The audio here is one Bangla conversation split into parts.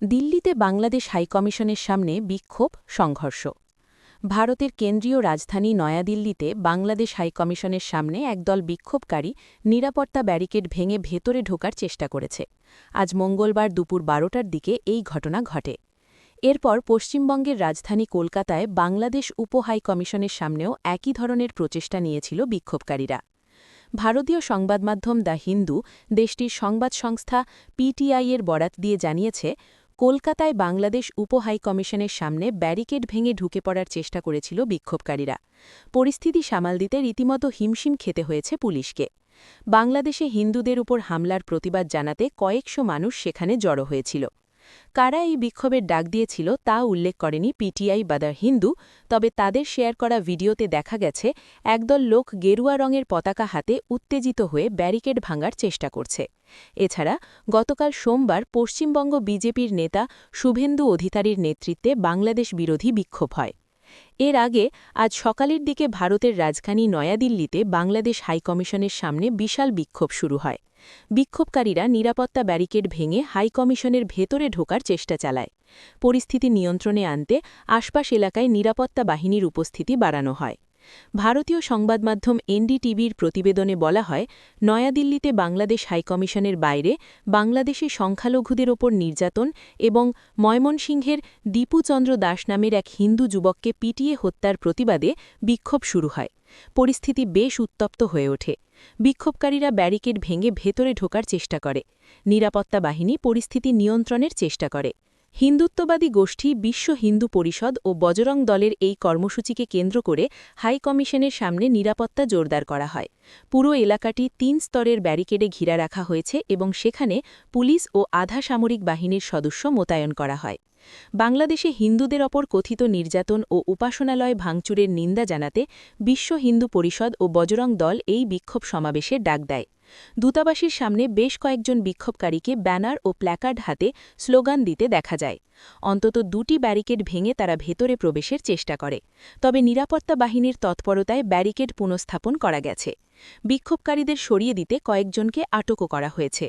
দিল্লিতে বাংলাদেশ হাইকমিশনের সামনে বিক্ষোভ সংঘর্ষ। ভারতের কেন্দ্রীয় রাজধানী নয়াদিল্লিতে বাংলাদেশ হাইকমিশনের সামনে একদল বিক্ষোভকারী নিরাপত্তা ব্যারিকেড ভেঙে ভেতরে ঢোকার চেষ্টা করেছে। আজ মঙ্গলবার দুপুর ১২টার দিকে এই ঘটনা ঘটে। এরপর পশ্চিমবঙ্গের রাজধানী কলকাতায় বাংলাদেশ উপ হাইকমিশনের সামনেও একই ধরনের প্রচেষ্টা নিয়েছিল বিক্ষোভকারীরা। ভারতীয় সংবাদমাধ্যম দ্য হিন্দু দেশটির সংবাদ সংস্থা পিটিআই-এর বরাত দিয়ে জানিয়েছে, কলকাতায় বাংলাদেশ উপ হাইকমিশনের সামনে ব্যারিকেড ভেঙে ঢুকে পড়ার চেষ্টা করেছিল বিক্ষোভকারীরা। পরিস্থিতি সামাল দিতে রীতিমতো হিমশিম খেতে হয়েছে পুলিশকে। বাংলাদেশে হিন্দুদের উপর হামলার প্রতিবাদ জানাতে কয়েকশো মানুষ সেখানে জড়ো হয়েছিল। কারা এই বিক্ষোভের ডাক দিয়েছিল তা উল্লেখ করেনি পিটিআই বা দ্য হিন্দু, তবে তাদের শেয়ার করা ভিডিওতে দেখা গেছে একদল লোক গেরুয়া রঙের পতাকা হাতে উত্তেজিত হয়ে ব্যারিকেড ভাঙার চেষ্টা করছে। এছাড়া গতকাল সোমবার পশ্চিমবঙ্গ বিজেপির নেতা শুভেন্দু অধিকারীর নেতৃত্বে বাংলাদেশ বিরোধী বিক্ষোভ হয়। এর আগে আজ সকালের দিকে ভারতের রাজধানী নয়াদিল্লিতে বাংলাদেশ হাইকমিশনের সামনে বিশাল বিক্ষোভ শুরু হয়। বিক্ষোভকারীরা নিরাপত্তা ব্যারিকেড ভেঙে হাইকমিশনের ভেতরে ঢোকার চেষ্টা চালায়। পরিস্থিতি নিয়ন্ত্রণে আনতে আশপাশ এলাকায় নিরাপত্তা বাহিনীর উপস্থিতি বাড়ানো হয়। ভারতীয় সংবাদমাধ্যম এনডিটিভির প্রতিবেদনে বলা হয়, নয়াদিল্লিতে বাংলাদেশ হাইকমিশনের বাইরে বাংলাদেশি সংখ্যালঘুদের ওপর নির্যাতন এবং ময়মনসিংহের দীপুচন্দ্র দাস নামের এক হিন্দু যুবককে পিটিয়ে হত্যার প্রতিবাদে বিক্ষোভ শুরু হয়। পরিস্থিতি বেশ উত্তপ্ত হয়ে ওঠে। বিক্ষোভকারীরা ব্যারিকেড ভেঙে ভেতরে ঢোকার চেষ্টা করে। নিরাপত্তা বাহিনী পরিস্থিতি নিয়ন্ত্রণের চেষ্টা করে। হিন্দুত্ববাদী গোষ্ঠী বিশ্ব হিন্দু পরিষদ ও বজরং দলের এই কর্মসূচিকে কেন্দ্র করে হাইকমিশনের সামনে নিরাপত্তা জোরদার করা হয়। পুরো এলাকাটি ৩ স্তরের ব্যারিকেডে ঘিরা রাখা হয়েছে এবং সেখানে পুলিশ ও আধা সামরিক বাহিনীর সদস্য মোতায়েন করা হয়। বাংলাদেশে হিন্দুদের ওপর কথিত নির্যাতন ও উপাসনালয় ভাঙচুরের নিন্দা জানাতে বিশ্ব হিন্দু পরিষদ ও বজরং দল এই বিক্ষোভ সমাবেশের ডাক দেয়। দূতাবাসের সামনে বেশ কয়েকজন বিক্ষোভকারীকে ব্যানার ও প্ল্যাকার্ড হাতে স্লোগান দিতে দেখা যায়। অন্তত ২টি ব্যারিকেড ভেঙে তারা ভেতরে প্রবেশের চেষ্টা করে, তবে নিরাপত্তা বাহিনীর তৎপরতায় ব্যারিকেড পুনঃস্থাপন করা গেছে। বিক্ষোভকারীদের সরিয়ে দিতে কয়েকজনকে আটকও করা হয়েছে।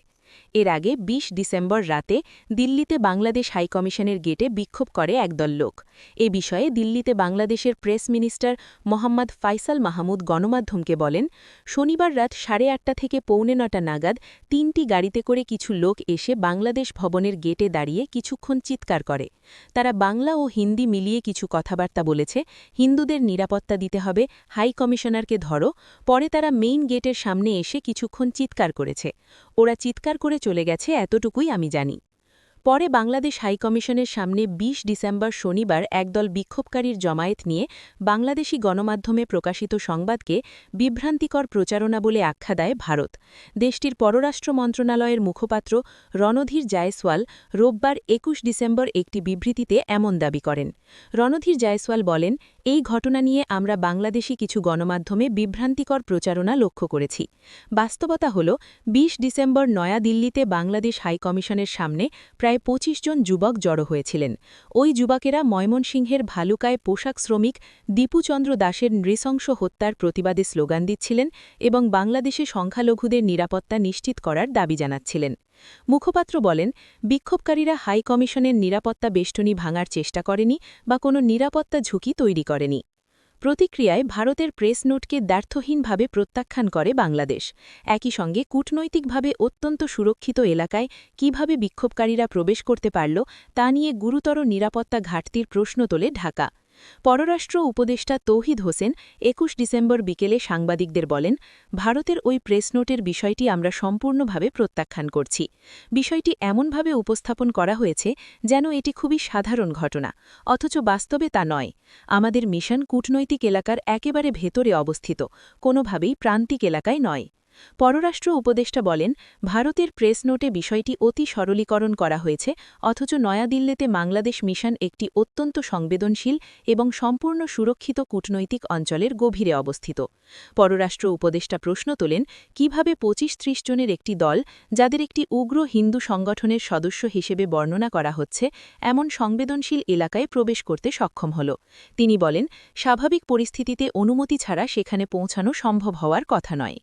এর আগে ২০ ডিসেম্বর রাতে দিল্লিতে বাংলাদেশ হাইকমিশনের গেটে বিক্ষোভ করে একদল লোক। এ বিষয়ে দিল্লিতে বাংলাদেশের প্রেস মিনিস্টার মোহাম্মদ ফাইসাল মাহমুদ গণমাধ্যমকে বলেন, শনিবার রাত ৮:৩০ থেকে ৮:৪ নাগাদ ৩টি গাড়িতে করে কিছু লোক এসে বাংলাদেশ ভবনের গেটে দাঁড়িয়ে কিছুক্ষণ চিৎকার করে। তারা বাংলা ও হিন্দি মিলিয়ে কিছু কথাবার্তা বলেছে, হিন্দুদের নিরাপত্তা দিতে হবে, হাই কমিশনারকে ধরো। পরে তারা মেইন গেটের সামনে এসে কিছুক্ষণ চিৎকার করেছে। ওরা চিৎকার করে চলে গেছে, এতটুকুই আমি জানি। পরে বাংলাদেশ হাইকমিশনের সামনে ২০ ডিসেম্বর শনিবার একদল বিক্ষোভকারীর জমায়েত নিয়ে বাংলাদেশি গণমাধ্যমে প্রকাশিত সংবাদকে বিভ্রান্তিকর প্রচারণা বলে আখ্যা দেয় ভারত। দেশটির পররাষ্ট্র মন্ত্রণালয়ের মুখপাত্র রণধীর জায়সওয়াল রোববার ২১ ডিসেম্বর একটি বিবৃতিতে এমন দাবি করেন। রণধীর জায়সওয়াল বলেন, এই ঘটনা নিয়ে আমরা বাংলাদেশি কিছু গণমাধ্যমে বিভ্রান্তিকর প্রচারণা লক্ষ্য করেছি। বাস্তবতা হল ২০ ডিসেম্বর নয়াদিল্লিতে বাংলাদেশ হাইকমিশনের সামনে প্রায় ২৫ জন যুবক জড়ো হয়েছিলেন। ওই যুবকেরা ময়মনসিংহের ভালুকায় পোশাক শ্রমিক দীপুচন্দ্র দাসের নৃশংস হত্যার প্রতিবাদে স্লোগান দিচ্ছিলেন এবং বাংলাদেশে সংখ্যালঘুদের নিরাপত্তা নিশ্চিত করার দাবি জানাচ্ছিলেন। মুখপাত্র বলেন, বিক্ষোভকারীরা হাই কমিশনের নিরাপত্তা বেষ্টনী ভাঙার চেষ্টা করেনি বা কোনো নিরাপত্তা ঝুঁকি তৈরি করেনি। প্রতিক্রিয়ায় ভারতের প্রেস নোটকে দ্ব্যর্থহীনভাবে প্রত্যাখ্যান করে বাংলাদেশ। একই সঙ্গে কূটনৈতিকভাবে অত্যন্ত সুরক্ষিত এলাকায় কিভাবে বিক্ষোভকারীরা প্রবেশ করতে পারল তা নিয়ে গুরুতর নিরাপত্তা ঘাটতির প্রশ্ন তোলে ঢাকা। পররাষ্ট্র উপদেষ্টা তৌহিদ হোসেন ২১ ডিসেম্বর বিকেলে সাংবাদিকদের বলেন, ভারতের ওই প্রেস নোটের বিষয়টি আমরা সম্পূর্ণভাবে প্রত্যাখ্যান করছি। বিষয়টি এমনভাবে উপস্থাপন করা হয়েছে যেন এটি খুবই সাধারণ ঘটনা, অথচ বাস্তবে তা নয়। আমাদের মিশন কূটনৈতিক এলাকার একেবারে ভেতরে অবস্থিত, কোনোভাবেই প্রান্তিক এলাকায় নয়। পররাষ্ট্র উপদেষ্টা বলেন, ভারতের প্রেস নোটে বিষয়টি অতি সরলীকরণ করা হয়েছে, অথচ নয়াদিল্লিতে বাংলাদেশ মিশন একটি অত্যন্ত সংবেদনশীল এবং সম্পূর্ণ সুরক্ষিত কূটনৈতিক অঞ্চলের গভীরে অবস্থিত। পররাষ্ট্র উপদেষ্টা প্রশ্ন তোলেন, কিভাবে ২৫-৩০ জনের একটি দল, যাদের একটি উগ্র হিন্দু সংগঠনের সদস্য হিসেবে বর্ণনা করা হচ্ছে, এমন সংবেদনশীল এলাকায় প্রবেশ করতে সক্ষম হল। তিনি বলেন, স্বাভাবিক পরিস্থিতিতে অনুমতি ছাড়া সেখানে পৌঁছানো সম্ভব হওয়ার কথা নয়।